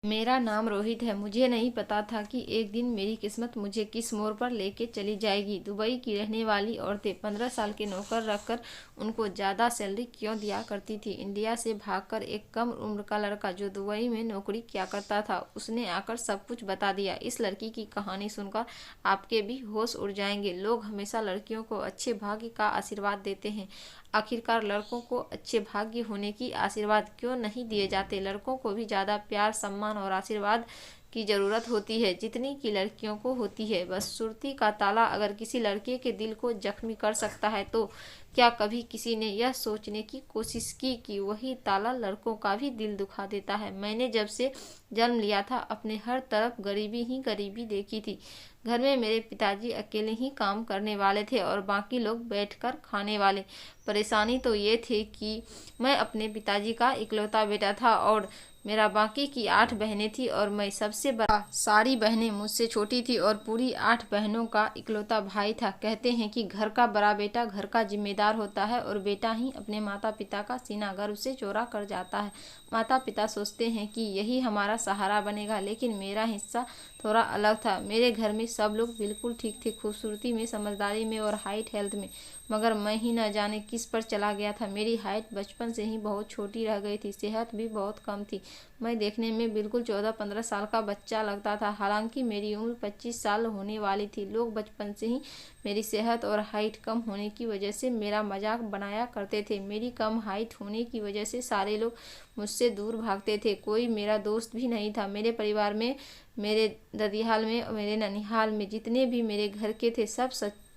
मेरा नाम रोहित है। मुझे नहीं पता था कि एक दिन मेरी किस्मत मुझे किस मोड़ पर लेके चली जाएगी। दुबई की रहने वाली औरतें 15 साल के नौकर रखकर उनको ज़्यादा सैलरी क्यों दिया करती थी। इंडिया से भागकर एक कम उम्र का लड़का जो दुबई में नौकरी किया करता था, उसने आकर सब कुछ बता दिया। इस लड़की की कहानी सुनकर आपके भी होश उड़ जाएंगे। लोग हमेशा लड़कियों को अच्छे भाग्य का आशीर्वाद देते हैं। आखिरकार लड़कों को अच्छे भाग्य होने की आशीर्वाद क्यों नहीं दिए जाते। लड़कों को भी ज़्यादा प्यार, सम्मान और आशीर्वाद की ज़रूरत होती है जितनी कि लड़कियों को होती है। बस सुर्ती का ताला अगर किसी लड़के के दिल को जख्मी कर सकता है तो क्या कभी किसी ने यह सोचने की कोशिश की कि वही ताला लड़कों का भी दिल दुखा देता है। मैंने जब से जन्म लिया था अपने हर तरफ गरीबी ही गरीबी देखी थी। घर में मेरे पिताजी अकेले ही काम करने वाले थे और बाकी लोग बैठकर खाने वाले। परेशानी तो ये थी कि मैं अपने पिताजी का इकलौता बेटा था और मेरा बाकी की 8 बहनें थी और मैं सबसे बड़ा। सारी बहनें मुझसे छोटी थी और पूरी 8 बहनों का इकलौता भाई था। कहते हैं कि घर का बड़ा बेटा घर का जिम्मेदार होता है और बेटा ही अपने माता पिता का सीना गर्व से चौड़ा कर जाता है। माता पिता सोचते हैं कि यही हमारा सहारा बनेगा, लेकिन मेरा हिस्सा थोड़ा अलग था। मेरे घर में सब लोग बिल्कुल ठीक थे, खूबसूरती में, समझदारी में और हाइट हेल्थ में, मगर मैं ही न जाने किस पर चला गया था। मेरी हाइट बचपन से ही बहुत छोटी रह गई थी, सेहत भी बहुत कम थी। मैं देखने में बिल्कुल 14-15 साल का बच्चा लगता था, हालांकि मेरी उम्र 25 साल होने वाली थी। लोग बचपन से ही मेरी सेहत और हाइट कम होने की वजह से मेरा मजाक बनाया करते थे। मेरी कम हाइट होने की वजह से सारे लोग मुझसे दूर भागते थे, कोई मेरा दोस्त भी नहीं था। मेरे परिवार में, मेरे ददियाल में और मेरे ननिहाल में जितने भी मेरे घर के थे, सब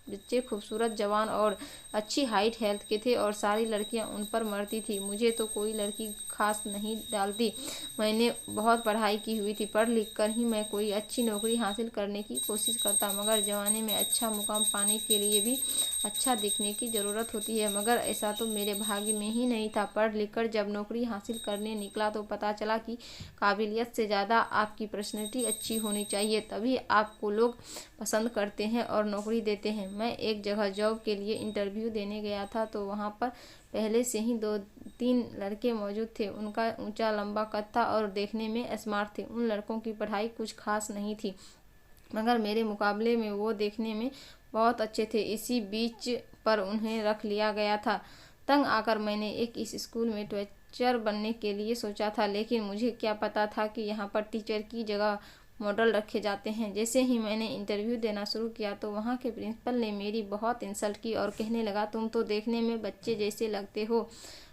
बच्चे खूबसूरत, जवान और अच्छी हाइट हेल्थ के थे और सारी लड़कियां उन पर मरती थी। मुझे तो कोई लड़की खास नहीं डालती। मैंने बहुत पढ़ाई की हुई थी, पढ़ लिख कर ही मैं कोई अच्छी नौकरी हासिल करने की कोशिश करता, मगर जवानी में अच्छा मुकाम पाने के लिए भी अच्छा दिखने की ज़रूरत होती है। मगर ऐसा तो मेरे भाग्य में ही नहीं था। पढ़ लिख कर जब नौकरी हासिल करने निकला तो पता चला कि काबिलियत से ज़्यादा आपकी पर्सनैलिटी अच्छी होनी चाहिए, तभी आपको लोग पसंद करते हैं और नौकरी देते हैं। मैं एक जगह जॉब के लिए इंटरव्यू देने गया था तो वहाँ पर पहले से ही 2-3 लड़के मौजूद थे। उनका ऊंचा लंबा कद था और देखने में स्मार्ट थे। उन लड़कों की पढ़ाई कुछ खास नहीं थी, मगर मेरे मुकाबले में वो देखने में बहुत अच्छे थे। इसी बीच पर उन्हें रख लिया गया था। तंग आकर मैंने इस स्कूल में टीचर बनने के लिए सोचा था, लेकिन मुझे क्या पता था कि यहाँ पर टीचर की जगह मॉडल रखे जाते हैं। जैसे ही मैंने इंटरव्यू देना शुरू किया तो वहाँ के प्रिंसिपल ने मेरी बहुत इंसल्ट की और कहने लगा, तुम तो देखने में बच्चे जैसे लगते हो,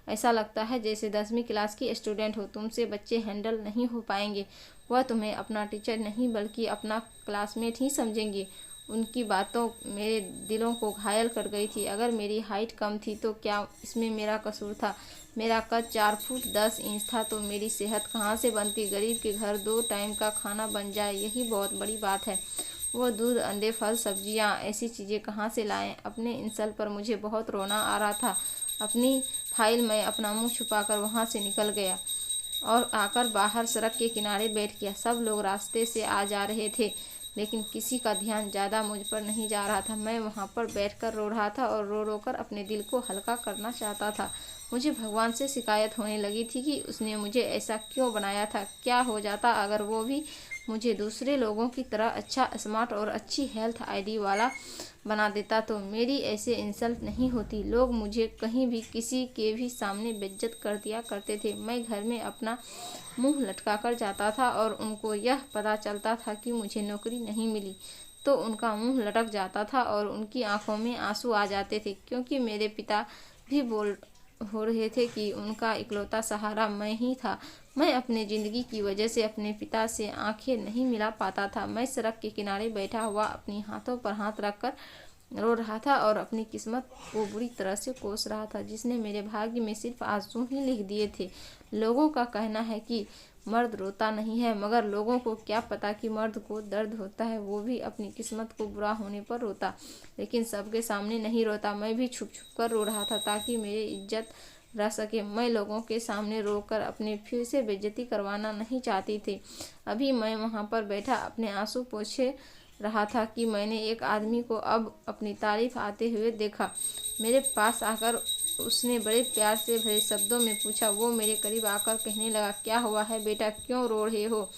ऐसा लगता है जैसे 10वीं क्लास की स्टूडेंट हो, तुमसे बच्चे हैंडल नहीं हो पाएंगे। वह तुम्हें अपना टीचर नहीं बल्कि अपना क्लासमेट ही समझेंगे। उनकी बातों मेरे दिलों को घायल कर गई थी। अगर मेरी हाइट कम थी तो क्या इसमें मेरा कसूर था? मेरा कद 4 फुट 10 इंच था तो मेरी सेहत कहाँ से बनती? गरीब के घर 2 टाइम का खाना बन जाए, यही बहुत बड़ी बात है। वो दूध, अंडे, फल, सब्जियाँ, ऐसी चीज़ें कहाँ से लाएं? अपने इंसल्ट पर मुझे बहुत रोना आ रहा था। अपनी फाइल में अपना मुंह छुपाकर वहाँ से निकल गया और आकर बाहर सड़क के किनारे बैठ गया। सब लोग रास्ते से आ जा रहे थे, लेकिन किसी का ध्यान ज़्यादा मुझ पर नहीं जा रहा था। मैं वहाँ पर बैठकर रो रहा था और रो रो कर अपने दिल को हल्का करना चाहता था। मुझे भगवान से शिकायत होने लगी थी कि उसने मुझे ऐसा क्यों बनाया था। क्या हो जाता अगर वो भी मुझे दूसरे लोगों की तरह अच्छा, स्मार्ट और अच्छी हेल्थ आईडी वाला बना देता तो मेरी ऐसे इंसल्ट नहीं होती। लोग मुझे कहीं भी किसी के भी सामने बेइज्जत कर दिया करते थे। मैं घर में अपना मुंह लटका कर जाता था और उनको यह पता चलता था कि मुझे नौकरी नहीं मिली तो उनका मुंह लटक जाता था और उनकी आंखों में आंसू आ जाते थे, क्योंकि मेरे पिता भी बोल हो रहे थे कि उनका इकलौता सहारा मैं ही था। मैं अपने ज़िंदगी की वजह से अपने पिता से आंखें नहीं मिला पाता था। मैं सड़क के किनारे बैठा हुआ अपनी हाथों पर हाथ रखकर रो रहा था और अपनी किस्मत को बुरी तरह से कोस रहा था, जिसने मेरे भाग्य में सिर्फ आंसू ही लिख दिए थे। लोगों का कहना है कि मर्द रोता नहीं है, मगर लोगों को क्या पता कि मर्द को दर्द होता है, वो भी अपनी किस्मत को बुरा होने पर रोता, लेकिन सबके सामने नहीं रोता। मैं भी छुप छुप कर रो रहा था ताकि मेरी इज्जत रह सके। मैं लोगों के सामने रोकर अपने फिर से बेइज्जती करवाना नहीं चाहती थी। अभी मैं वहाँ पर बैठा अपने आंसू पोंछे रहा था कि मैंने एक आदमी को अब अपनी तारीफ आते हुए देखा। मेरे पास आकर उसने बड़े प्यार से भरे शब्दों में पूछा। वो मेरे करीब आकर कहने लगा, क्या हुआ है बेटा, क्यों रो रहे हो?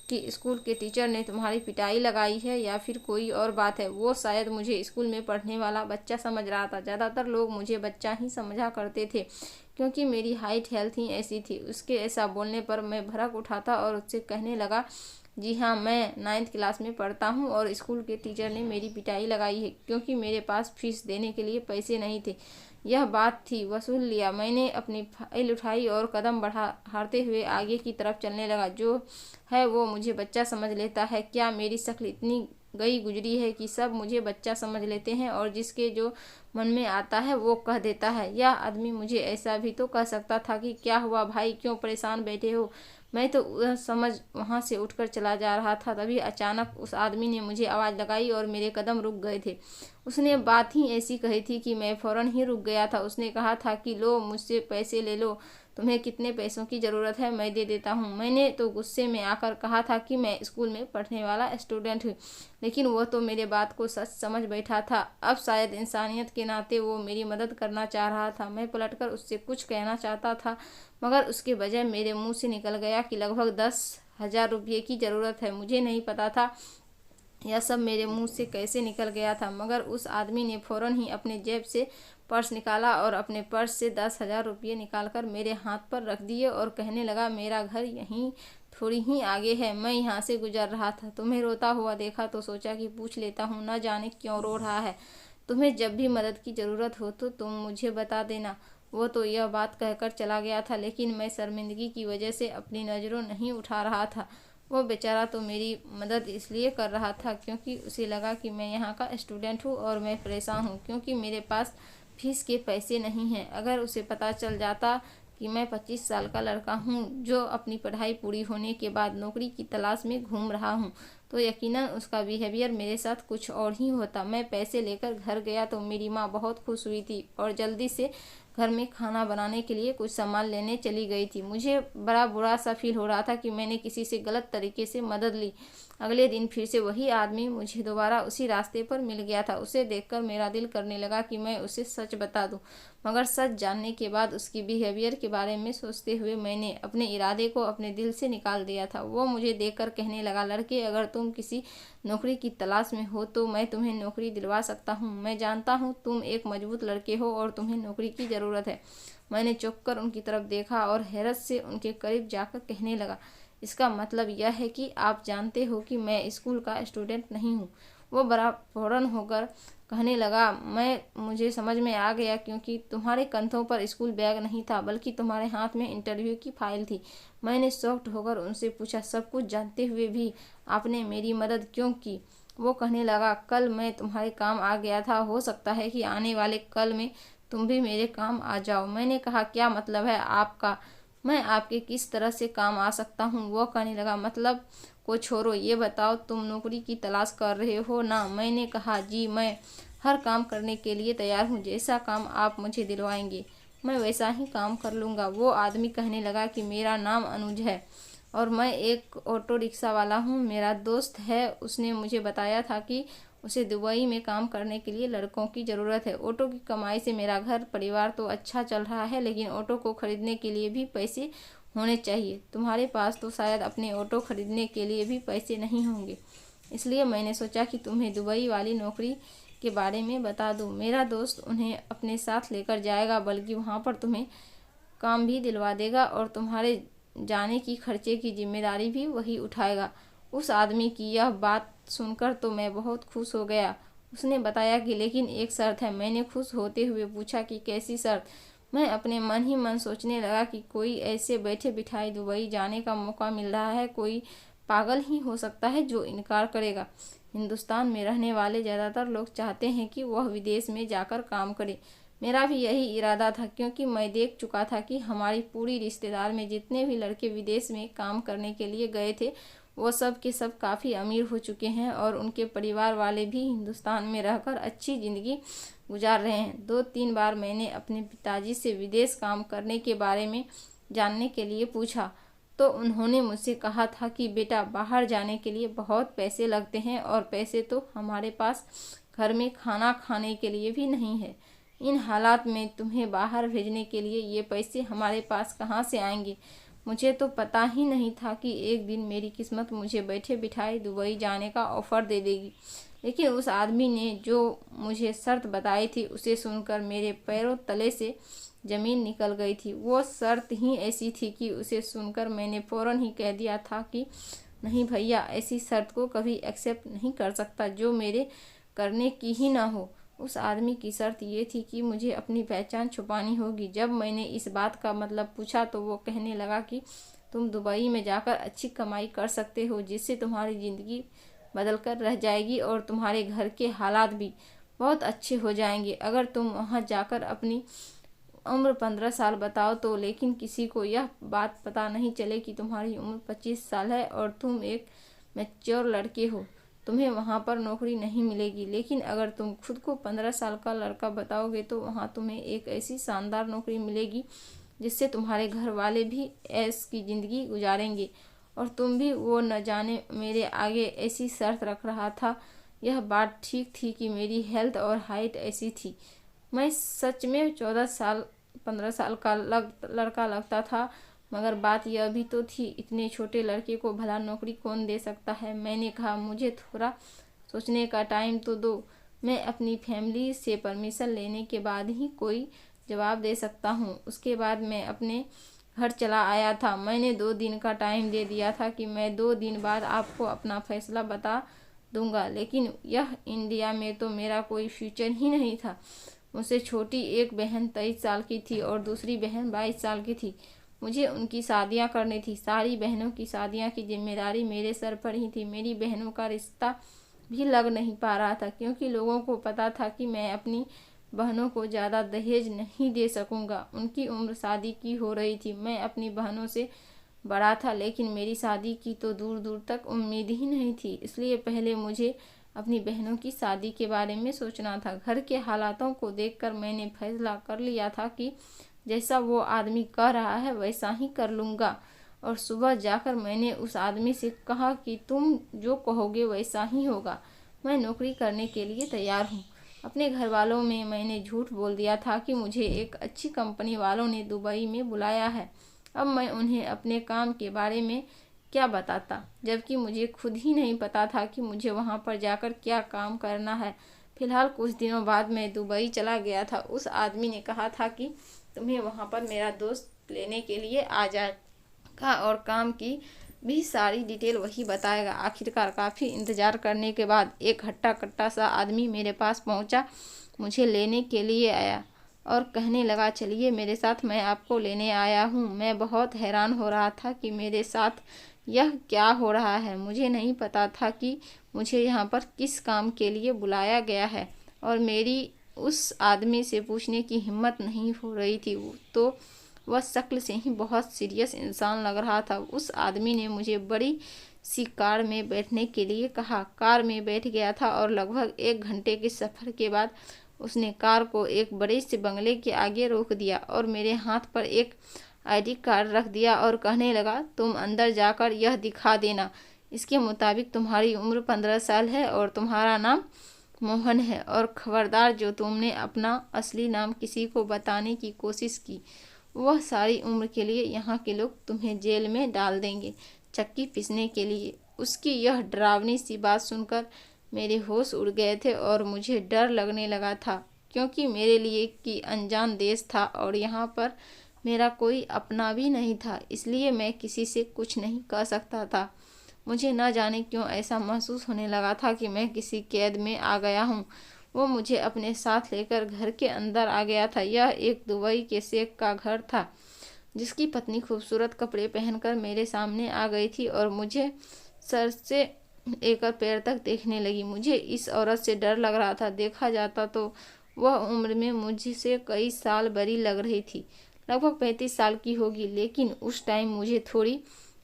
कि स्कूल के टीचर ने तुम्हारी पिटाई लगाई है या फिर कोई और बात है? वो शायद मुझे स्कूल में पढ़ने वाला बच्चा समझ रहा था। ज़्यादातर लोग मुझे बच्चा ही समझा करते थे क्योंकि मेरी हाइट हेल्थ ही ऐसी थी। उसके ऐसा बोलने पर मैं भड़क उठा था और उससे कहने लगा, जी हाँ, मैं 9th क्लास में पढ़ता हूँ और स्कूल के टीचर ने मेरी पिटाई लगाई है क्योंकि मेरे पास फीस देने के लिए पैसे नहीं थे। यह बात थी, वसूल लिया। मैंने अपनी फाइल उठाई और कदम बढ़ाते हुए आगे की तरफ चलने लगा। जो है वो मुझे बच्चा समझ लेता है क्या? मेरी शक्ल इतनी गई गुजरी है कि सब मुझे बच्चा समझ लेते हैं और जिसके जो मन में आता है वो कह देता है। यह आदमी मुझे ऐसा भी तो कह सकता था कि क्या हुआ भाई, क्यों परेशान बैठे हो? मैं तो वह समझ वहाँ से उठकर चला जा रहा था, तभी अचानक उस आदमी ने मुझे आवाज़ लगाई और मेरे कदम रुक गए थे। उसने बात ही ऐसी कही थी कि मैं फ़ौरन ही रुक गया था। उसने कहा था कि लो मुझसे पैसे ले लो, तुम्हें कितने पैसों की ज़रूरत है मैं दे देता हूँ। मैंने तो गुस्से में आकर कहा था कि मैं स्कूल में पढ़ने वाला स्टूडेंट हूँ, लेकिन वो तो मेरे बात को सच समझ बैठा था। अब शायद इंसानियत के नाते वो मेरी मदद करना चाह रहा था। मैं पलटकर उससे कुछ कहना चाहता था, मगर उसके बजाय मेरे मुंह से निकल गया कि लगभग 10,000 रुपये की ज़रूरत है। मुझे नहीं पता था यह सब मेरे मुंह से कैसे निकल गया था, मगर उस आदमी ने फ़ौरन ही अपने जेब से पर्स निकाला और अपने पर्स से 10,000 रुपये निकालकर मेरे हाथ पर रख दिए और कहने लगा, मेरा घर यहीं थोड़ी ही आगे है, मैं यहाँ से गुजर रहा था। तुम्हें रोता हुआ देखा तो सोचा कि पूछ लेता हूँ, न जाने क्यों रो रहा है। तुम्हें जब भी मदद की ज़रूरत हो तो तुम मुझे बता देना। वो तो यह बात कहकर चला गया था, लेकिन मैं शर्मिंदगी की वजह से अपनी नज़रों नहीं उठा रहा था। वो बेचारा तो मेरी मदद इसलिए कर रहा था क्योंकि उसे लगा कि मैं यहाँ का स्टूडेंट हूँ और मैं परेशान हूँ क्योंकि मेरे पास फीस के पैसे नहीं हैं। अगर उसे पता चल जाता कि मैं 25 साल का लड़का हूँ जो अपनी पढ़ाई पूरी होने के बाद नौकरी की तलाश में घूम रहा हूँ, तो यकीनन उसका बिहेवियर मेरे साथ कुछ और ही होता। मैं पैसे लेकर घर गया तो मेरी माँ बहुत खुश हुई थी और जल्दी से घर में खाना बनाने के लिए कुछ सामान लेने चली गई थी। मुझे बड़ा बुरा सा फील हो रहा था कि मैंने किसी से गलत तरीके से मदद ली। अगले दिन फिर से वही आदमी मुझे दोबारा उसी रास्ते पर मिल गया था। उसे देखकर मेरा दिल करने लगा कि मैं उसे सच बता दूं, मगर सच जानने के बाद उसकी बिहेवियर के बारे में सोचते हुए मैंने अपने इरादे को अपने दिल से निकाल दिया था। वो मुझे देखकर कहने लगा, लड़के, अगर तुम किसी नौकरी की तलाश में हो तो मैं तुम्हें नौकरी दिलवा सकता हूँ। मैं जानता हूँ तुम एक मजबूत लड़के हो और तुम्हें नौकरी की ज़रूरत है। मैंने चौंक कर उनकी तरफ देखा और हैरत से उनके करीब जाकर कहने लगा, इसका मतलब यह है कि आप जानते हो कि मैं स्कूल का स्टूडेंट नहीं हूँ? वो बड़ा फौरन होकर कहने लगा, मुझे समझ में आ गया क्योंकि तुम्हारे कंधों पर स्कूल बैग नहीं था बल्कि तुम्हारे हाथ में इंटरव्यू की फाइल थी। मैंने शॉक्ड होकर उनसे पूछा, सब कुछ जानते हुए भी आपने मेरी मदद क्यों की? वो कहने लगा, कल मैं तुम्हारे काम आ गया था, हो सकता है कि आने वाले कल में तुम भी मेरे काम आ जाओ। मैंने कहा, क्या मतलब है आपका? मैं आपके किस तरह से काम आ सकता हूँ? वो कहने लगा, मतलब को छोड़ो, ये बताओ तुम नौकरी की तलाश कर रहे हो ना? मैंने कहा, जी, मैं हर काम करने के लिए तैयार हूँ। जैसा काम आप मुझे दिलवाएंगे मैं वैसा ही काम कर लूँगा। वो आदमी कहने लगा कि मेरा नाम अनुज है और मैं एक ऑटो रिक्शा वाला हूँ। मेरा दोस्त है, उसने मुझे बताया था कि उसे दुबई में काम करने के लिए लड़कों की ज़रूरत है। ऑटो की कमाई से मेरा घर परिवार तो अच्छा चल रहा है, लेकिन ऑटो को खरीदने के लिए भी पैसे होने चाहिए। तुम्हारे पास तो शायद अपने ऑटो खरीदने के लिए भी पैसे नहीं होंगे, इसलिए मैंने सोचा कि तुम्हें दुबई वाली नौकरी के बारे में बता दूं। मेरा दोस्त उन्हें अपने साथ लेकर जाएगा, बल्कि वहाँ पर तुम्हें काम भी दिलवा देगा और तुम्हारे जाने की खर्चे की जिम्मेदारी भी वही उठाएगा। उस आदमी की यह बात सुनकर तो मैं बहुत खुश हो गया। उसने बताया कि लेकिन एक शर्त है। मैंने खुश होते हुए पूछा कि कैसी शर्त? मैं अपने मन ही मन सोचने लगा कि कोई ऐसे बैठे बिठाए दुबई जाने का मौका मिल रहा है, कोई पागल ही हो सकता है जो इनकार करेगा। हिंदुस्तान में रहने वाले ज़्यादातर लोग चाहते हैं कि वह विदेश में जाकर काम करे। मेरा भी यही इरादा था क्योंकि मैं देख चुका था कि हमारी पूरी रिश्तेदार में जितने भी लड़के विदेश में काम करने के लिए गए थे वो सब के सब काफ़ी अमीर हो चुके हैं और उनके परिवार वाले भी हिंदुस्तान में रहकर अच्छी ज़िंदगी गुजार रहे हैं। 2-3 बार मैंने अपने पिताजी से विदेश काम करने के बारे में जानने के लिए पूछा तो उन्होंने मुझसे कहा था कि बेटा, बाहर जाने के लिए बहुत पैसे लगते हैं और पैसे तो हमारे पास घर में खाना खाने के लिए भी नहीं है। इन हालात में तुम्हें बाहर भेजने के लिए ये पैसे हमारे पास कहाँ से आएंगे। मुझे तो पता ही नहीं था कि एक दिन मेरी किस्मत मुझे बैठे बिठाए दुबई जाने का ऑफ़र दे देगी। लेकिन उस आदमी ने जो मुझे शर्त बताई थी उसे सुनकर मेरे पैरों तले से ज़मीन निकल गई थी। वो शर्त ही ऐसी थी कि उसे सुनकर मैंने फ़ौरन ही कह दिया था कि नहीं भैया, ऐसी शर्त को कभी एक्सेप्ट नहीं कर सकता जो मेरे करने की ही ना हो। उस आदमी की शर्त ये थी कि मुझे अपनी पहचान छुपानी होगी। जब मैंने इस बात का मतलब पूछा तो वो कहने लगा कि तुम दुबई में जाकर अच्छी कमाई कर सकते हो, जिससे तुम्हारी ज़िंदगी बदल कर रह जाएगी और तुम्हारे घर के हालात भी बहुत अच्छे हो जाएंगे अगर तुम वहाँ जाकर अपनी उम्र 15 साल बताओ तो। लेकिन किसी को यह बात पता नहीं चले कि तुम्हारी उम्र 25 साल है और तुम एक मैच्योर लड़के हो। तुम्हें वहाँ पर नौकरी नहीं मिलेगी, लेकिन अगर तुम खुद को 15 साल का लड़का बताओगे तो वहाँ तुम्हें एक ऐसी शानदार नौकरी मिलेगी जिससे तुम्हारे घर वाले भी ऐश की ज़िंदगी गुजारेंगे और तुम भी। वो न जाने मेरे आगे ऐसी शर्त रख रहा था। यह बात ठीक थी कि मेरी हेल्थ और हाइट ऐसी थी। मैं सच में 15 साल का लड़का लगता था, मगर बात यह भी तो थी, इतने छोटे लड़के को भला नौकरी कौन दे सकता है। मैंने कहा मुझे थोड़ा सोचने का टाइम तो दो, मैं अपनी फैमिली से परमिशन लेने के बाद ही कोई जवाब दे सकता हूँ। उसके बाद मैं अपने घर चला आया था। मैंने 2 दिन का टाइम दे दिया था कि मैं 2 दिन बाद आपको अपना फैसला बता दूंगा। लेकिन यह इंडिया में तो मेरा कोई फ्यूचर ही नहीं था। मुझसे छोटी एक बहन 23 साल की थी और दूसरी बहन 22 साल की थी। मुझे उनकी शादियां करनी थी। सारी बहनों की शादियां की जिम्मेदारी मेरे सर पर ही थी। मेरी बहनों का रिश्ता भी लग नहीं पा रहा था क्योंकि लोगों को पता था कि मैं अपनी बहनों को ज़्यादा दहेज नहीं दे सकूंगा। उनकी उम्र शादी की हो रही थी। मैं अपनी बहनों से बड़ा था, लेकिन मेरी शादी की तो दूर दूर तक उम्मीद ही नहीं थी। इसलिए पहले मुझे अपनी बहनों की शादी के बारे में सोचना था। घर के हालातों को देखकर मैंने फैसला कर लिया था कि जैसा वो आदमी कह रहा है वैसा ही कर लूँगा। और सुबह जाकर मैंने उस आदमी से कहा कि तुम जो कहोगे वैसा ही होगा। मैं नौकरी करने के लिए तैयार हूँ। अपने घर वालों में मैंने झूठ बोल दिया था कि मुझे एक अच्छी कंपनी वालों ने दुबई में बुलाया है। अब मैं उन्हें अपने काम के बारे में क्या बताता, जबकि मुझे खुद ही नहीं पता था कि मुझे वहाँ पर जाकर क्या काम करना है। फिलहाल कुछ दिनों बाद मैं दुबई चला गया था। उस आदमी ने कहा था कि तुम्हें वहाँ पर मेरा दोस्त लेने के लिए आ जाएगा और काम की भी सारी डिटेल वही बताएगा। आखिरकार काफ़ी इंतज़ार करने के बाद एक हट्टा कट्टा सा आदमी मेरे पास पहुँचा, मुझे लेने के लिए आया और कहने लगा चलिए मेरे साथ, मैं आपको लेने आया हूँ। मैं बहुत हैरान हो रहा था कि मेरे साथ यह क्या हो रहा है। मुझे नहीं पता था कि मुझे यहाँ पर किस काम के लिए बुलाया गया है और मेरी उस आदमी से पूछने की हिम्मत नहीं हो रही थी। तो वह शक्ल से ही बहुत सीरियस इंसान लग रहा था। उस आदमी ने मुझे बड़ी सी कार में बैठने के लिए कहा। कार में बैठ गया था और लगभग 1 घंटे के सफ़र के बाद उसने कार को एक बड़े से बंगले के आगे रोक दिया और मेरे हाथ पर एक आईडी कार्ड रख दिया और कहने लगा तुम अंदर जाकर यह दिखा देना। इसके मुताबिक तुम्हारी उम्र 15 साल है और तुम्हारा नाम मोहन है। और खबरदार, जो तुमने अपना असली नाम किसी को बताने की कोशिश की, वह सारी उम्र के लिए यहाँ के लोग तुम्हें जेल में डाल देंगे, चक्की पीसने के लिए। उसकी यह डरावनी सी बात सुनकर मेरे होश उड़ गए थे और मुझे डर लगने लगा था, क्योंकि मेरे लिए कि अनजान देश था और यहाँ पर मेरा कोई अपना भी नहीं था। इसलिए मैं किसी से कुछ नहीं कह सकता था। मुझे न जाने क्यों ऐसा महसूस होने लगा था कि मैं किसी कैद में आ गया हूँ। वो मुझे अपने साथ लेकर घर के अंदर आ गया था। यह एक दुबई के शेख का घर था, जिसकी पत्नी खूबसूरत कपड़े पहनकर मेरे सामने आ गई थी और मुझे सर से लेकर पैर तक देखने लगी। मुझे इस औरत से डर लग रहा था। देखा जाता तो वह उम्र में मुझसे कई साल बड़ी लग रही थी, लगभग 35 साल की होगी। लेकिन उस टाइम मुझे थोड़ी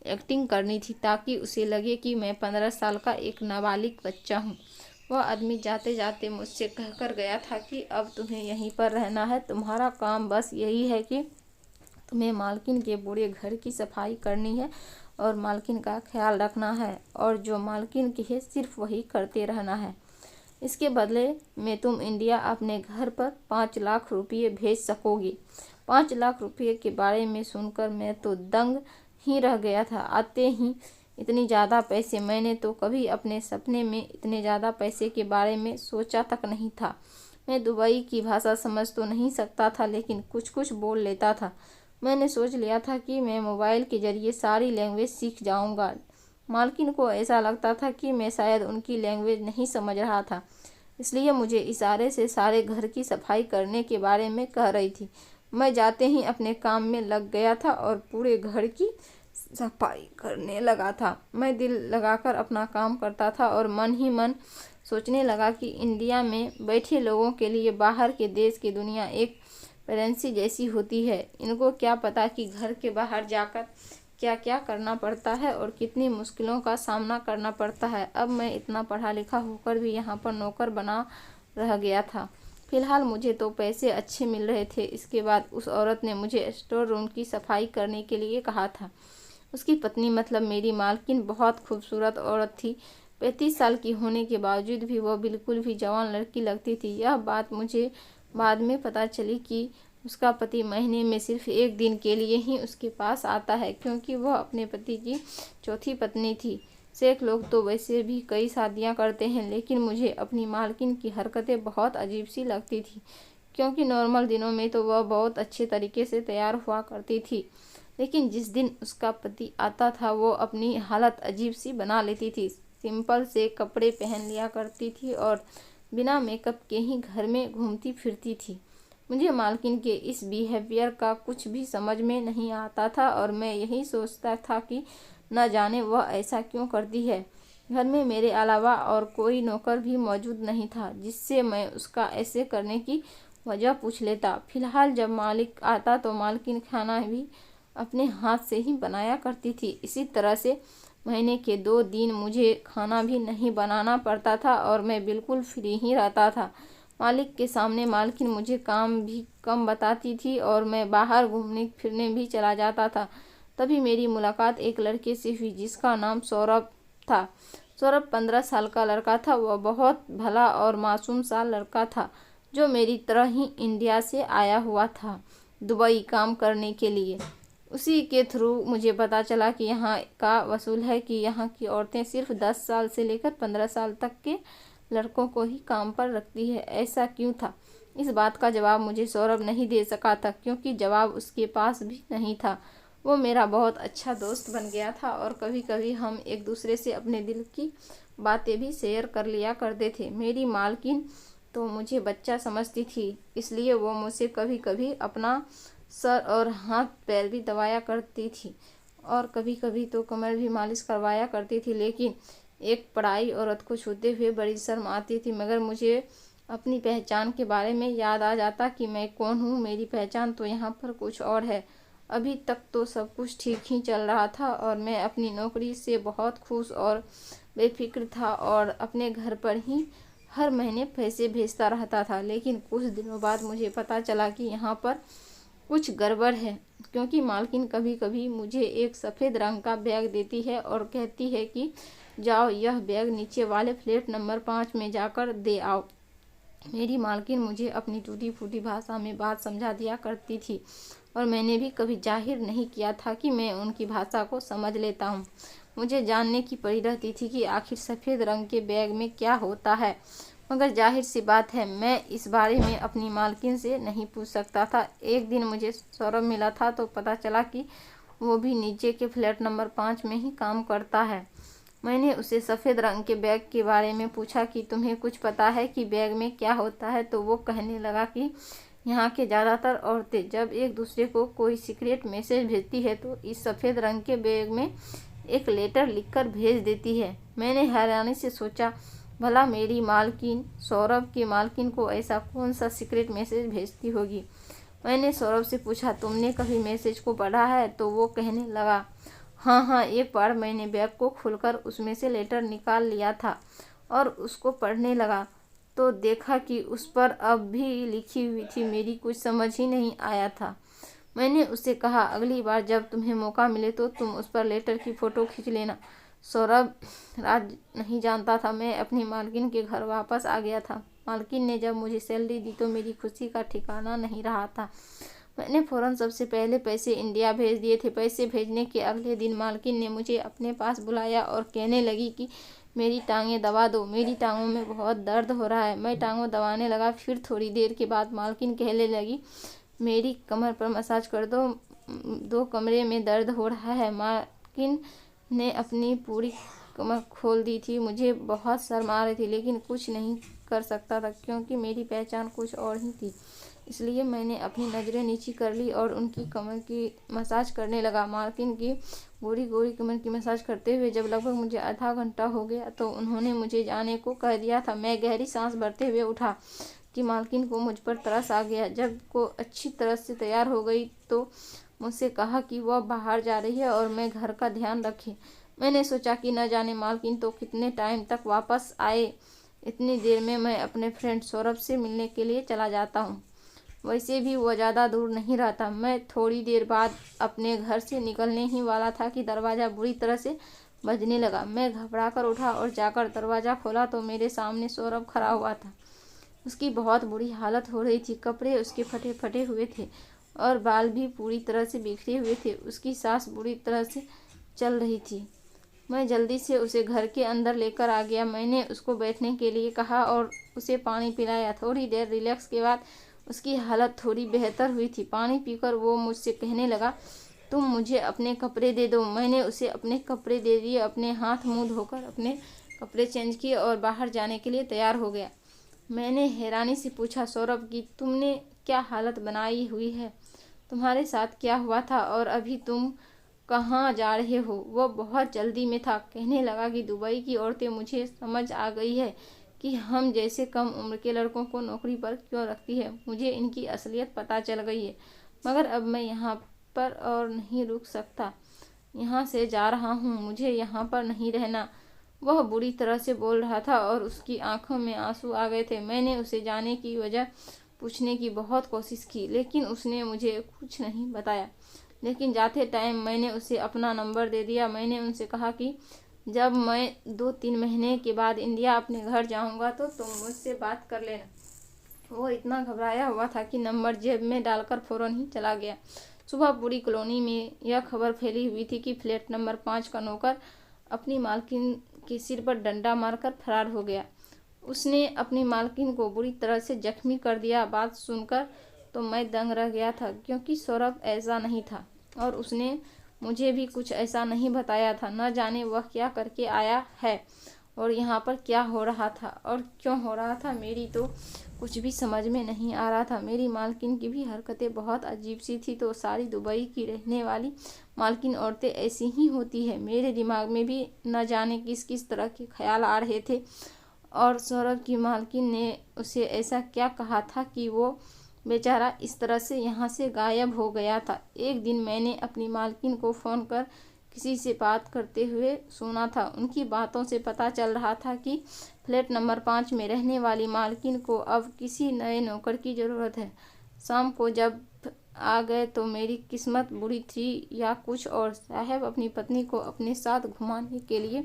एक्टिंग करनी थी ताकि उसे लगे कि मैं 15 साल का एक नाबालिग बच्चा हूँ। वह आदमी जाते जाते मुझसे कहकर गया था कि अब तुम्हें यहीं पर रहना है। तुम्हारा काम बस यही है कि तुम्हें मालकिन के पूरे घर की सफाई करनी है और मालकिन का ख्याल रखना है, और जो मालकिन कहे सिर्फ वही करते रहना है। इसके बदले में तुम इंडिया अपने घर पर 5 लाख रुपये भेज सकोगी। 5 लाख रुपये के बारे में सुनकर मैं तो दंग ही रह गया था। आते ही इतनी ज़्यादा पैसे! मैंने तो कभी अपने सपने में इतने ज़्यादा पैसे के बारे में सोचा तक नहीं था। मैं दुबई की भाषा समझ तो नहीं सकता था, लेकिन कुछ कुछ बोल लेता था। मैंने सोच लिया था कि मैं मोबाइल के जरिए सारी लैंग्वेज सीख जाऊंगा। मालकिन को ऐसा लगता था कि मैं शायद उनकी लैंग्वेज नहीं समझ रहा था, इसलिए मुझे इशारे से सारे घर की सफाई करने के बारे में कह रही थी। मैं जाते ही अपने काम में लग गया था और पूरे घर की सफाई करने लगा था। मैं दिल लगाकर अपना काम करता था और मन ही मन सोचने लगा कि इंडिया में बैठे लोगों के लिए बाहर के देश की दुनिया एक करेंसी जैसी होती है। इनको क्या पता कि घर के बाहर जाकर क्या क्या करना पड़ता है और कितनी मुश्किलों का सामना करना पड़ता है। अब मैं इतना पढ़ा लिखा होकर भी यहाँ पर नौकर बना रह गया था। फिलहाल मुझे तो पैसे अच्छे मिल रहे थे। इसके बाद उस औरत ने मुझे स्टोर रूम की सफाई करने के लिए कहा था। उसकी पत्नी मतलब मेरी मालकिन बहुत खूबसूरत औरत थी। 35 साल की होने के बावजूद भी वह बिल्कुल भी जवान लड़की लगती थी। यह बात मुझे बाद में पता चली कि उसका पति महीने में सिर्फ 1 दिन के लिए ही उसके पास आता है, क्योंकि वह अपने पति की चौथी पत्नी थी। शेख लोग तो वैसे भी कई शादियां करते हैं, लेकिन मुझे अपनी मालकिन की हरकतें बहुत अजीब सी लगती थी, क्योंकि नॉर्मल दिनों में तो वह बहुत अच्छे तरीके से तैयार हुआ करती थी, लेकिन जिस दिन उसका पति आता था वो अपनी हालत अजीब सी बना लेती थी। सिंपल से कपड़े पहन लिया करती थी और बिना मेकअप के ही घर में घूमती फिरती थी। मुझे मालकिन के इस बिहेवियर का कुछ भी समझ में नहीं आता था और मैं यही सोचता था कि न जाने वह ऐसा क्यों करती है। घर में मेरे अलावा और कोई नौकर भी मौजूद नहीं था जिससे मैं उसका ऐसे करने की वजह पूछ लेता। फिलहाल जब मालिक आता तो मालकिन खाना भी अपने हाथ से ही बनाया करती थी। इसी तरह से महीने के 2 दिन मुझे खाना भी नहीं बनाना पड़ता था और मैं बिल्कुल फ्री ही रहता था। मालिक के सामने मालकिन मुझे काम भी कम बताती थी और मैं बाहर घूमने फिरने भी चला जाता था। तभी मेरी मुलाकात एक लड़के से हुई जिसका नाम सौरभ था। सौरभ 15 साल का लड़का था। वह बहुत भला और मासूम सा लड़का था, जो मेरी तरह ही इंडिया से आया हुआ था दुबई काम करने के लिए। उसी के थ्रू मुझे पता चला कि यहाँ का वसूल है कि यहाँ की औरतें सिर्फ 10 साल से लेकर 15 साल तक के लड़कों को ही काम पर रखती है। ऐसा क्यों था? इस बात का जवाब मुझे सौरभ नहीं दे सका था, क्योंकि जवाब उसके पास भी नहीं था। वो मेरा बहुत अच्छा दोस्त बन गया था और कभी कभी हम एक दूसरे से अपने दिल की बातें भी शेयर कर लिया करते थे। मेरी मालकिन तो मुझे बच्चा समझती थी, इसलिए वो मुझसे कभी कभी अपना सर और हाथ पैर भी दबाया करती थी और कभी कभी तो कमर भी मालिश करवाया करती थी। लेकिन एक पराई औरत को छूते हुए बड़ी शर्म आती थी, मगर मुझे अपनी पहचान के बारे में याद आ जाता कि मैं कौन हूँ। मेरी पहचान तो यहाँ पर कुछ और है। अभी तक तो सब कुछ ठीक ही चल रहा था और मैं अपनी नौकरी से बहुत खुश और बेफिक्र था और अपने घर पर ही हर महीने पैसे भेजता रहता था। लेकिन कुछ दिनों बाद मुझे पता चला कि यहाँ पर कुछ गड़बड़ है, क्योंकि मालकिन कभी कभी मुझे एक सफ़ेद रंग का बैग देती है और कहती है कि जाओ यह बैग नीचे वाले फ्लैट नंबर 5 में जाकर दे आओ। मेरी मालकिन मुझे अपनी टूटी फूटी भाषा में बात समझा दिया करती थी और मैंने भी कभी जाहिर नहीं किया था कि मैं उनकी भाषा को समझ लेता हूँ। मुझे जानने की पड़ी रहती थी कि आखिर सफ़ेद रंग के बैग में क्या होता है, मगर जाहिर सी बात है मैं इस बारे में अपनी मालकिन से नहीं पूछ सकता था। एक दिन मुझे सौरभ मिला था तो पता चला कि वो भी नीचे के फ्लैट नंबर 5 में ही काम करता है। मैंने उसे सफ़ेद रंग के बैग के बारे में पूछा कि तुम्हें कुछ पता है कि बैग में क्या होता है, तो वो कहने लगा कि यहाँ के ज़्यादातर औरतें जब एक दूसरे को कोई सीक्रेट मैसेज भेजती है तो इस सफ़ेद रंग के बैग में एक लेटर लिखकर भेज देती है। मैंने हैरानी से सोचा, भला मेरी मालकिन सौरभ की मालकिन को ऐसा कौन सा सीक्रेट मैसेज भेजती होगी। मैंने सौरभ से पूछा, तुमने कभी मैसेज को पढ़ा है? तो वो कहने लगा, हाँ, एक बार मैंने बैग को खोलकर उसमें से लेटर निकाल लिया था और उसको पढ़ने लगा तो देखा कि उस पर अब भी लिखी हुई थी। मेरी कुछ समझ ही नहीं आया था। मैंने उससे कहा, अगली बार जब तुम्हें मौका मिले तो तुम उस पर लेटर की फ़ोटो खींच लेना। सौरभ राज नहीं जानता था। मैं अपनी मालकिन के घर वापस आ गया था। मालकिन ने जब मुझे सैलरी दी तो मेरी खुशी का ठिकाना नहीं रहा था। मैंने फ़ौरन सबसे पहले पैसे इंडिया भेज दिए थे। पैसे भेजने के अगले दिन मालकिन ने मुझे अपने पास बुलाया और कहने लगी कि मेरी टांगें दबा दो, मेरी टांगों में बहुत दर्द हो रहा है। मैं टांगों दबाने लगा। फिर थोड़ी देर के बाद मालकिन कहने लगी, मेरी कमर पर मसाज कर दो, दो कमरे में दर्द हो रहा है। मालकिन ने अपनी पूरी कमर खोल दी थी। मुझे बहुत शर्म आ रही थी, लेकिन कुछ नहीं कर सकता था क्योंकि मेरी पहचान कुछ और ही थी। इसलिए मैंने अपनी नज़रें नीची कर ली और उनकी कमर की मसाज करने लगा। मालकिन की गोरी गोरी कमर की मसाज करते हुए जब लगभग मुझे आधा घंटा हो गया तो उन्होंने मुझे जाने को कह दिया था। मैं गहरी सांस भरते हुए उठा कि मालकिन को मुझ पर तरस आ गया। जब वो अच्छी तरह से तैयार हो गई तो मुझसे कहा कि वह बाहर जा रही है और मैं घर का ध्यान रखे। मैंने सोचा कि न जाने मालकिन तो कितने टाइम तक वापस आए। इतनी देर में मैं अपने फ्रेंड सौरभ से मिलने के लिए चला जाता हूँ। वैसे भी वो ज़्यादा दूर नहीं रहता। मैं थोड़ी देर बाद अपने घर से निकलने ही वाला था कि दरवाज़ा बुरी तरह से बजने लगा। मैं घबरा कर उठा और जाकर दरवाज़ा खोला तो मेरे सामने सौरभ खड़ा हुआ था। उसकी बहुत बुरी हालत हो रही थी। कपड़े उसके फटे फटे हुए थे और बाल भी पूरी तरह से बिखरे हुए थे। उसकी सांस बुरी तरह से चल रही थी। मैं जल्दी से उसे घर के अंदर लेकर आ गया। मैंने उसको बैठने के लिए कहा और उसे पानी पिलाया। थोड़ी देर रिलैक्स के बाद उसकी हालत थोड़ी बेहतर हुई थी। पानी पीकर वो मुझसे कहने लगा, तुम मुझे अपने कपड़े दे दो। मैंने उसे अपने कपड़े दे दिए। अपने हाथ मुंह धोकर अपने कपड़े चेंज किए और बाहर जाने के लिए तैयार हो गया। मैंने हैरानी से पूछा, सौरभ की तुमने क्या हालत बनाई हुई है? तुम्हारे साथ क्या हुआ था और अभी तुम कहाँ जा रहे हो? वह बहुत जल्दी में था। कहने लगा कि दुबई की औरतें, मुझे समझ आ गई है कि हम जैसे कम उम्र के लड़कों को नौकरी पर क्यों रखती है। मुझे इनकी असलियत पता चल गई है, मगर अब मैं यहाँ पर और नहीं रुक सकता। यहाँ से जा रहा हूँ, मुझे यहाँ पर नहीं रहना। वह बुरी तरह से बोल रहा था और उसकी आंखों में आंसू आ गए थे। मैंने उसे जाने की वजह पूछने की बहुत कोशिश की, लेकिन उसने मुझे कुछ नहीं बताया। लेकिन जाते टाइम मैंने उसे अपना नंबर दे दिया। मैंने उनसे कहा कि जब मैं 2-3 महीने के बाद इंडिया अपने घर जाऊंगा तो तुम मुझसे बात कर लेना। वो इतना घबराया हुआ था कि नंबर जेब में डालकर फ़ौरन ही चला गया। सुबह पूरी कॉलोनी में यह खबर फैली हुई थी कि फ्लैट नंबर 5 का नौकर अपनी मालकिन के सिर पर डंडा मारकर फरार हो गया। उसने अपनी मालकिन को बुरी तरह से जख्मी कर दिया। बात सुनकर तो मैं दंग रह गया था, क्योंकि सौरभ ऐसा नहीं था और उसने मुझे भी कुछ ऐसा नहीं बताया था। न जाने वह क्या करके आया है और यहाँ पर क्या हो रहा था और क्यों हो रहा था। मेरी तो कुछ भी समझ में नहीं आ रहा था। मेरी मालकिन की भी हरकतें बहुत अजीब सी थी। तो सारी दुबई की रहने वाली मालकिन औरतें ऐसी ही होती है। मेरे दिमाग में भी न जाने किस किस तरह के ख्याल आ रहे थे। और सौरभ की मालकिन ने उसे ऐसा क्या कहा था कि वो बेचारा इस तरह से यहाँ से गायब हो गया था। एक दिन मैंने अपनी मालकिन को फ़ोन कर किसी से बात करते हुए सुना था। उनकी बातों से पता चल रहा था कि फ्लैट नंबर 5 में रहने वाली मालकिन को अब किसी नए नौकर की ज़रूरत है। शाम को जब आ गए तो मेरी किस्मत बुरी थी या कुछ और। साहब अपनी पत्नी को अपने साथ घुमाने के लिए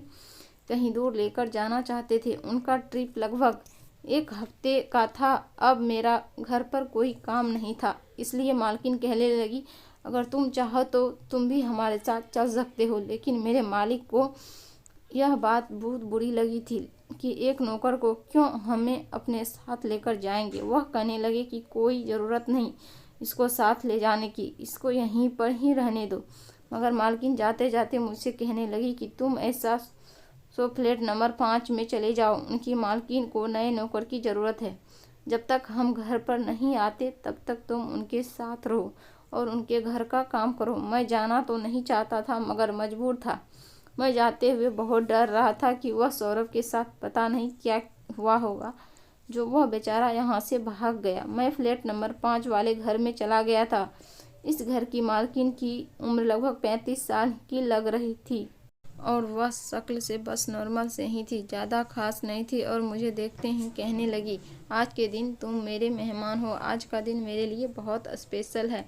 कहीं दूर लेकर जाना चाहते थे। उनका ट्रिप लगभग 1 हफ्ते का था। अब मेरा घर पर कोई काम नहीं था, इसलिए मालकिन कहने लगी, अगर तुम चाहो तो तुम भी हमारे साथ चल सकते हो। लेकिन मेरे मालिक को यह बात बहुत बुरी लगी थी कि एक नौकर को क्यों हमें अपने साथ लेकर जाएंगे। वह कहने लगे कि कोई ज़रूरत नहीं इसको साथ ले जाने की, इसको यहीं पर ही रहने दो। मगर मालकिन जाते जाते मुझसे कहने लगी कि तुम ऐसा फ्लैट नंबर 5 में चले जाओ। उनकी मालकिन को नए नौकर की ज़रूरत है। जब तक हम घर पर नहीं आते तब तक तुम उनके साथ रहो और उनके घर का काम करो। मैं जाना तो नहीं चाहता था, मगर मजबूर था। मैं जाते हुए बहुत डर रहा था कि वह सौरभ के साथ पता नहीं क्या हुआ होगा, जो वह बेचारा यहाँ से भाग गया। मैं फ्लैट नंबर 5 वाले घर में चला गया था। इस घर की मालकिन की उम्र लगभग 35 साल की लग रही थी और वह शक्ल से बस नॉर्मल से ही थी, ज़्यादा खास नहीं थी। और मुझे देखते ही कहने लगी, आज के दिन तुम मेरे मेहमान हो। आज का दिन मेरे लिए बहुत स्पेशल है।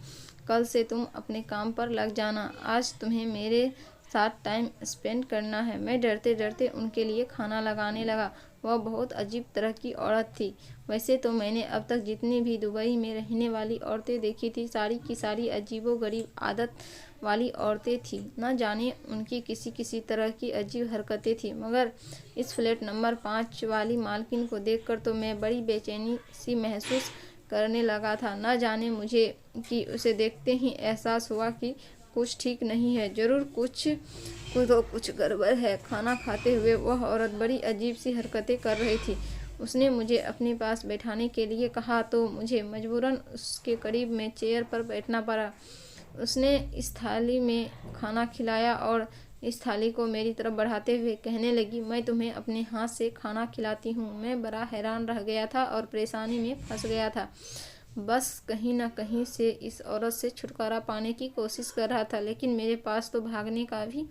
कल से तुम अपने काम पर लग जाना। आज तुम्हें मेरे साथ टाइम स्पेंड करना है। मैं डरते डरते उनके लिए खाना लगाने लगा। वह बहुत अजीब तरह की औरत थी। वैसे तो मैंने अब तक जितनी भी दुबई में रहने वाली औरतें देखी थी, सारी की सारी अजीबोगरीब आदत वाली औरतें थी। न जाने उनकी किसी किसी तरह की अजीब हरकतें थी, मगर इस फ्लैट नंबर 5 वाली मालकिन को देखकर तो मैं बड़ी बेचैनी सी महसूस करने लगा था। न जाने मुझे कि उसे देखते ही एहसास हुआ कि कुछ ठीक नहीं है, जरूर कुछ गड़बड़ है। खाना खाते हुए वह औरत बड़ी अजीब सी हरकतें कर रही थी। उसने मुझे अपने पास बैठाने के लिए कहा तो मुझे मजबूरन उसके करीब में चेयर पर बैठना पड़ा। उसने इस थाली में खाना खिलाया और इस थाली को मेरी तरफ बढ़ाते हुए कहने लगी, मैं तुम्हें अपने हाथ से खाना खिलाती हूँ। मैं बड़ा हैरान रह गया था और परेशानी में फंस गया था। बस कहीं न कहीं से इस औरत से छुटकारा पाने की कोशिश कर रहा था, लेकिन मेरे पास तो भागने का भी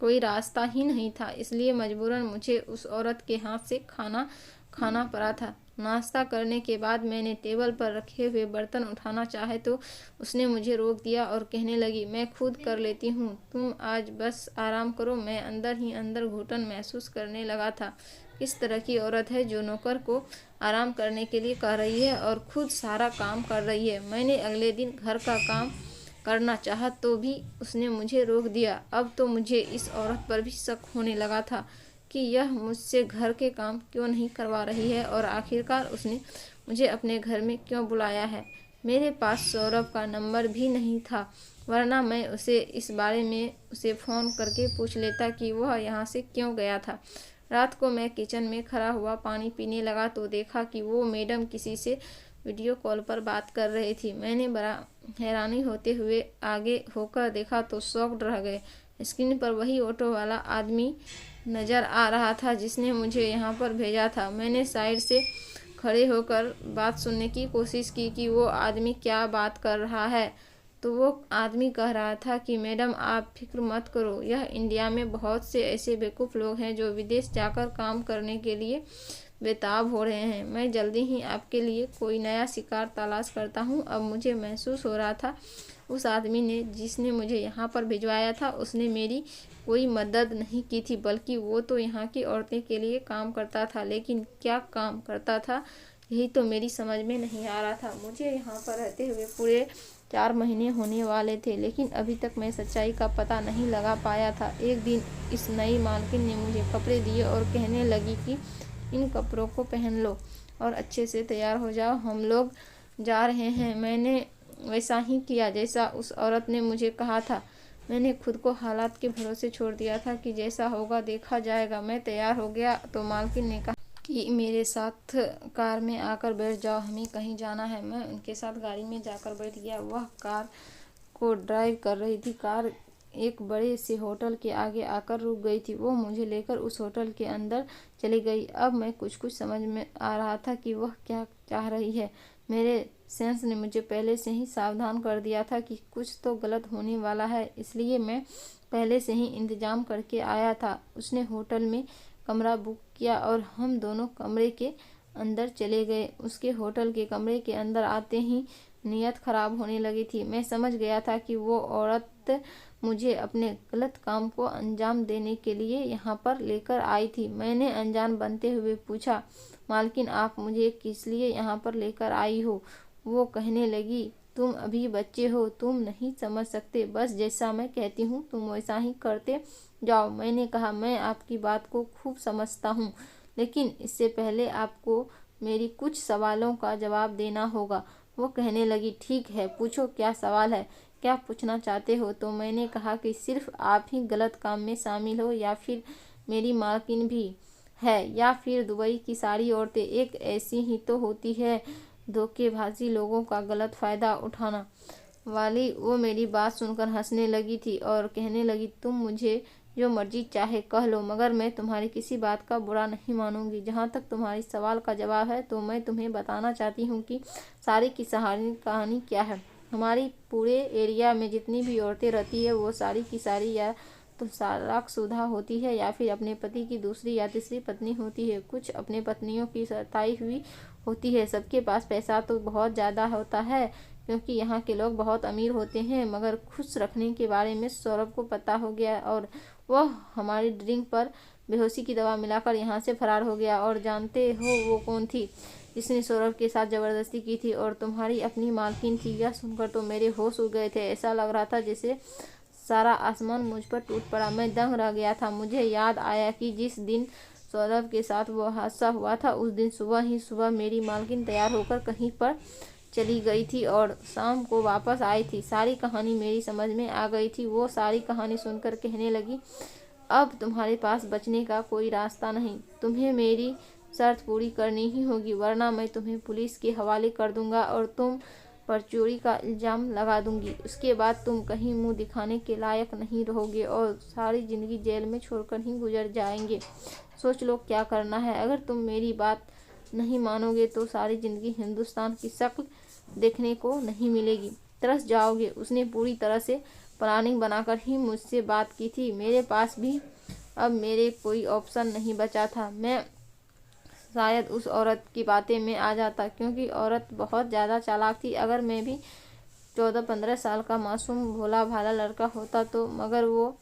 कोई रास्ता ही नहीं था। इसलिए मजबूरन मुझे उस औरत के हाथ से खाना खाना पड़ा था। नाश्ता करने के बाद मैंने टेबल पर रखे हुए बर्तन उठाना चाहे तो उसने मुझे रोक दिया और कहने लगी, मैं खुद कर लेती हूँ, तुम आज बस आराम करो। मैं अंदर ही अंदर घुटन महसूस करने लगा था। किस तरह की औरत है जो नौकर को आराम करने के लिए कह रही है और खुद सारा काम कर रही है। मैंने अगले दिन घर का काम करना चाहा तो भी उसने मुझे रोक दिया। अब तो मुझे इस औरत पर भी शक होने लगा था कि यह मुझसे घर के काम क्यों नहीं करवा रही है और आखिरकार उसने मुझे अपने घर में क्यों बुलाया है। मेरे पास सौरभ का नंबर भी नहीं था, वरना मैं उसे इस बारे में उसे फ़ोन करके पूछ लेता कि वह यहाँ से क्यों गया था। रात को मैं किचन में खड़ा हुआ पानी पीने लगा तो देखा कि वो मैडम किसी से वीडियो कॉल पर बात कर रही थी। मैंने बड़ा हैरानी होते हुए आगे होकर देखा तो शॉक्ड रह गए। स्क्रीन पर वही ऑटो वाला आदमी नज़र आ रहा था जिसने मुझे यहाँ पर भेजा था। मैंने साइड से खड़े होकर बात सुनने की कोशिश की कि वो आदमी क्या बात कर रहा है, तो वो आदमी कह रहा था कि मैडम आप फिक्र मत करो, यह इंडिया में बहुत से ऐसे बेवकूफ़ लोग हैं जो विदेश जाकर काम करने के लिए बेताब हो रहे हैं। मैं जल्दी ही आपके लिए कोई नया शिकार तलाश करता हूँ। अब मुझे महसूस हो रहा था उस आदमी ने जिसने मुझे यहाँ पर भिजवाया था उसने मेरी कोई मदद नहीं की थी, बल्कि वो तो यहाँ की औरतें के लिए काम करता था। लेकिन क्या काम करता था, यही तो मेरी समझ में नहीं आ रहा था। मुझे यहाँ पर रहते हुए पूरे 4 महीने होने वाले थे, लेकिन अभी तक मैं सच्चाई का पता नहीं लगा पाया था। एक दिन इस नई मालकिन ने मुझे कपड़े दिए और कहने लगी कि इन कपड़ों को पहन लो और अच्छे से तैयार हो जाओ, हम लोग जा रहे हैं। मैंने वैसा ही किया जैसा उस औरत ने मुझे कहा था। मैंने खुद को हालात के भरोसे छोड़ दिया था कि जैसा होगा देखा जाएगा। मैं तैयार हो गया तो मालकिन ने कहा कि मेरे साथ कार में आकर बैठ जाओ, हमें कहीं जाना है। मैं उनके साथ गाड़ी में जाकर बैठ गया। वह कार को ड्राइव कर रही थी। कार एक बड़े से होटल के आगे आकर रुक गई थी। वो मुझे लेकर उस होटल के अंदर चली गई। अब मैं कुछ समझ में आ रहा था कि वह क्या चाह रही है। मेरे सेंस ने मुझे पहले से ही सावधान कर दिया था कि कुछ तो गलत होने वाला है, इसलिए मैं पहले से ही इंतजाम करके आया था। उसने होटल में कमरा बुक किया और हम दोनों कमरे के अंदर चले गए। उसके होटल के कमरे के अंदर आते ही नीयत खराब होने लगी थी। मैं समझ गया था कि वो औरत मुझे अपने गलत काम को अंजाम देने के लिए यहाँ पर लेकर आई थी। मैंने अनजान बनते हुए पूछा, मालकिन आप मुझे किस लिए यहाँ पर लेकर आई हो? वो कहने लगी, तुम अभी बच्चे हो, तुम नहीं समझ सकते, बस जैसा मैं कहती हूँ तुम वैसा ही करते जाओ। मैंने कहा, मैं आपकी बात को खूब समझता हूँ, लेकिन इससे पहले आपको मेरी कुछ सवालों का जवाब देना होगा। वो कहने लगी, ठीक है, पूछो क्या सवाल है, क्या पूछना चाहते हो? तो मैंने कहा कि सिर्फ आप ही गलत काम में शामिल हो या फिर मेरी मालकिन भी है, या फिर दुबई की सारी औरतें एक ऐसी ही तो होती है धोखेबाजी लोगों का गलत फ़ायदा उठाना वाली। वो मेरी बात सुनकर हंसने लगी थी और कहने लगी, तुम मुझे जो मर्जी चाहे कह लो, मगर मैं तुम्हारी किसी बात का बुरा नहीं मानूंगी। जहाँ तक तुम्हारी सवाल का जवाब है तो मैं तुम्हें बताना चाहती हूँ कि सारी की सारी कहानी क्या है। हमारी पूरे एरिया में जितनी भी औरतें रहती है वो सारी की सारी या तो तलाकशुदा होती है या फिर अपने पति की दूसरी या तीसरी पत्नी होती है। कुछ अपने पत्नियों की सताई हुई होती है। सबके पास पैसा तो बहुत ज़्यादा होता है क्योंकि यहाँ के लोग बहुत अमीर होते हैं। मगर खुश रखने के बारे में सौरभ को पता हो गया और वह हमारी ड्रिंक पर बेहोशी की दवा मिलाकर यहाँ से फरार हो गया। और जानते हो वो कौन थी जिसने सौरभ के साथ ज़बरदस्ती की थी? और तुम्हारी अपनी मालकिन थी। यह सुनकर तो मेरे होश उड़ गए थे। ऐसा लग रहा था जैसे सारा आसमान मुझ पर टूट पड़ा। मैं दंग रह गया था। मुझे याद आया कि जिस दिन सौरभ के साथ वो हादसा हुआ था उस दिन सुबह ही सुबह मेरी मालकिन तैयार होकर कहीं पर चली गई थी और शाम को वापस आई थी। सारी कहानी मेरी समझ में आ गई थी। वो सारी कहानी सुनकर कहने लगी, अब तुम्हारे पास बचने का कोई रास्ता नहीं। तुम्हें मेरी शर्त पूरी करनी ही होगी, वरना मैं तुम्हें पुलिस के हवाले कर दूंगा और तुम पर चोरी का इल्ज़ाम लगा दूंगी। उसके बाद तुम कहीं मुंह दिखाने के लायक नहीं रहोगे और सारी ज़िंदगी जेल में छोड़कर ही गुजर जाएंगे। सोच लो क्या करना है। अगर तुम मेरी बात नहीं मानोगे तो सारी ज़िंदगी हिंदुस्तान की शक्ल देखने को नहीं मिलेगी, तरस जाओगे। उसने पूरी तरह से प्लानिंग बनाकर ही मुझसे बात की थी। मेरे पास भी अब मेरे कोई ऑप्शन नहीं बचा था। मैं शायद उस औरत की बातें में आ जाता, क्योंकि औरत बहुत ज़्यादा चालाक थी। अगर मैं भी 14-15 साल का मासूम भोला भाला लड़का होता तो, मगर वो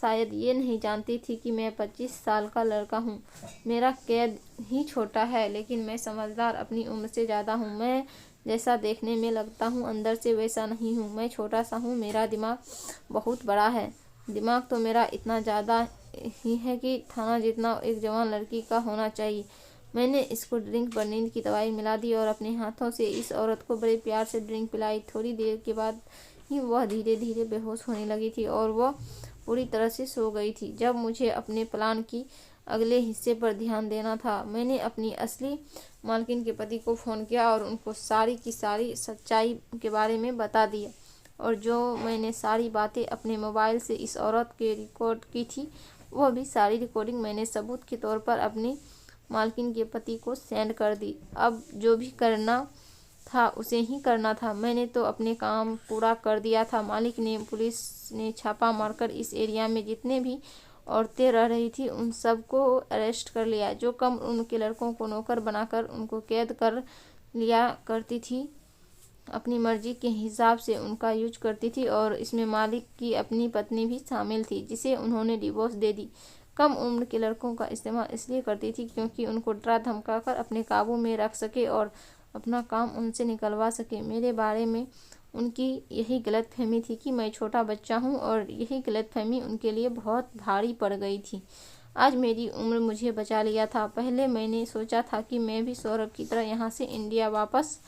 शायद ये नहीं जानती थी कि मैं 25 साल का लड़का हूँ। मेरा कैद ही छोटा है, लेकिन मैं समझदार अपनी उम्र से ज़्यादा हूँ। मैं जैसा देखने में लगता हूँ अंदर से वैसा नहीं हूँ। मैं छोटा सा हूँ, मेरा दिमाग बहुत बड़ा है। दिमाग तो मेरा इतना ज़्यादा ही है कि थाना जितना एक जवान लड़की का होना चाहिए। मैंने इसको ड्रिंक पर नींद की दवाई मिला दी और अपने हाथों से इस औरत को बड़े प्यार से ड्रिंक पिलाई। थोड़ी देर के बाद ही वह धीरे धीरे बेहोश होने लगी थी और वह पूरी तरह से सो गई थी। जब मुझे अपने प्लान की अगले हिस्से पर ध्यान देना था, मैंने अपनी असली मालकिन के पति को फ़ोन किया और उनको सारी की सारी सच्चाई के बारे में बता दिया। और जो मैंने सारी बातें अपने मोबाइल से इस औरत के रिकॉर्ड की थी, वह भी सारी रिकॉर्डिंग मैंने सबूत के तौर पर अपनी मालकिन के पति को सेंड कर दी। अब जो भी करना था उसे ही करना था। मैंने तो अपने काम पूरा कर दिया था। मालिक ने पुलिस ने छापा मारकर इस एरिया में जितने भी औरतें रह रही थी उन सबको अरेस्ट कर लिया। जो कम उम्र के लड़कों को नौकर बनाकर उनको कैद कर लिया करती थी, अपनी मर्जी के हिसाब से उनका यूज करती थी। और इसमें मालिक की अपनी पत्नी भी शामिल थी, जिसे उन्होंने डिवोर्स दे दी। कम उम्र के लड़कों का इस्तेमाल इसलिए करती थी क्योंकि उनको डरा धमका कर अपने काबू में रख सके और अपना काम उनसे निकलवा सके। मेरे बारे में उनकी यही गलतफहमी थी कि मैं छोटा बच्चा हूँ, और यही गलतफहमी उनके लिए बहुत भारी पड़ गई थी। आज मेरी उम्र मुझे बचा लिया था। पहले मैंने सोचा था कि मैं भी सौरभ की तरह यहाँ से इंडिया वापस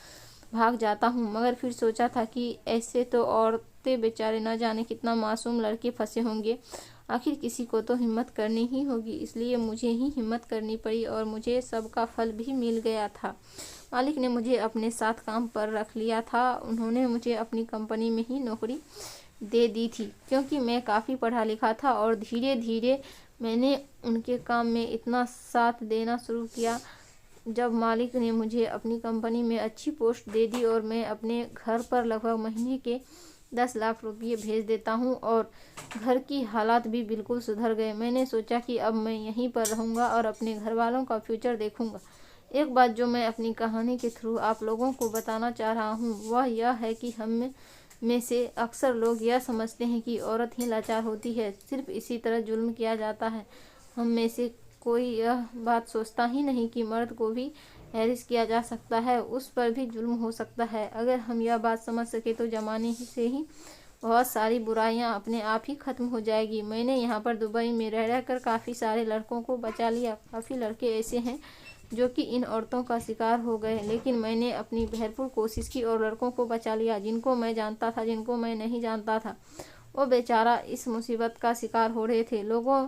भाग जाता हूँ, मगर फिर सोचा था कि ऐसे तो औरतें बेचारे न जाने कितना मासूम लड़के फंसे होंगे। आखिर किसी को तो हिम्मत करनी ही होगी, इसलिए मुझे ही हिम्मत करनी पड़ी और मुझे सबका फल भी मिल गया था। मालिक ने मुझे अपने साथ काम पर रख लिया था। उन्होंने मुझे अपनी कंपनी में ही नौकरी दे दी थी, क्योंकि मैं काफ़ी पढ़ा लिखा था। और धीरे धीरे मैंने उनके काम में इतना साथ देना शुरू किया। जब मालिक ने मुझे अपनी कंपनी में अच्छी पोस्ट दे दी और मैं अपने घर पर लगभग महीने के 10 लाख रुपये भेज देता हूँ और घर की हालात भी बिल्कुल सुधर गए, मैंने सोचा कि अब मैं यहीं पर रहूँगा और अपने घर वालों का फ्यूचर देखूँगा। एक बात जो मैं अपनी कहानी के थ्रू आप लोगों को बताना चाह रहा हूँ वह यह है कि हम में से अक्सर लोग यह समझते हैं कि औरत ही लाचार होती है, सिर्फ इसी तरह जुल्म किया जाता है। हम में से कोई यह बात सोचता ही नहीं कि मर्द को भी हैरिस किया जा सकता है, उस पर भी जुल्म हो सकता है। अगर हम यह बात समझ सके तो ज़माने से ही बहुत सारी बुराइयां अपने आप ही ख़त्म हो जाएगी। मैंने यहाँ पर दुबई में रह कर काफ़ी सारे लड़कों को बचा लिया। काफ़ी लड़के ऐसे हैं जो कि इन औरतों का शिकार हो गए, लेकिन मैंने अपनी भरपूर कोशिश की और लड़कों को बचा लिया। जिनको मैं जानता था, जिनको मैं नहीं जानता था, वो बेचारा इस मुसीबत का शिकार हो रहे थे लोगों।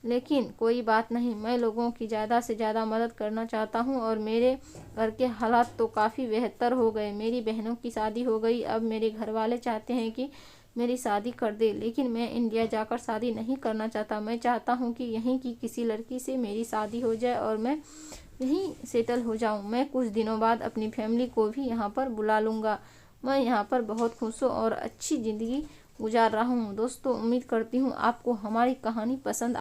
लेकिन कोई बात नहीं, मैं लोगों की ज़्यादा से ज़्यादा मदद करना चाहता हूँ और मेरे घर के हालात तो काफ़ी बेहतर हो गए। मेरी बहनों की शादी हो गई। अब मेरे घर वाले चाहते हैं कि मेरी शादी कर दे, लेकिन मैं इंडिया जाकर शादी नहीं करना चाहता। मैं चाहता हूँ कि यहीं की किसी लड़की से मेरी शादी हो जाए और मैं यहीं सेटल हो जाऊँ। मैं कुछ दिनों बाद अपनी फैमिली को भी यहाँ पर बुला लूँगा। मैं यहाँ पर बहुत खुश हूँ और अच्छी ज़िंदगी गुजार रहा हूँ। दोस्तों, उम्मीद करती हूँ आपको हमारी कहानी पसंद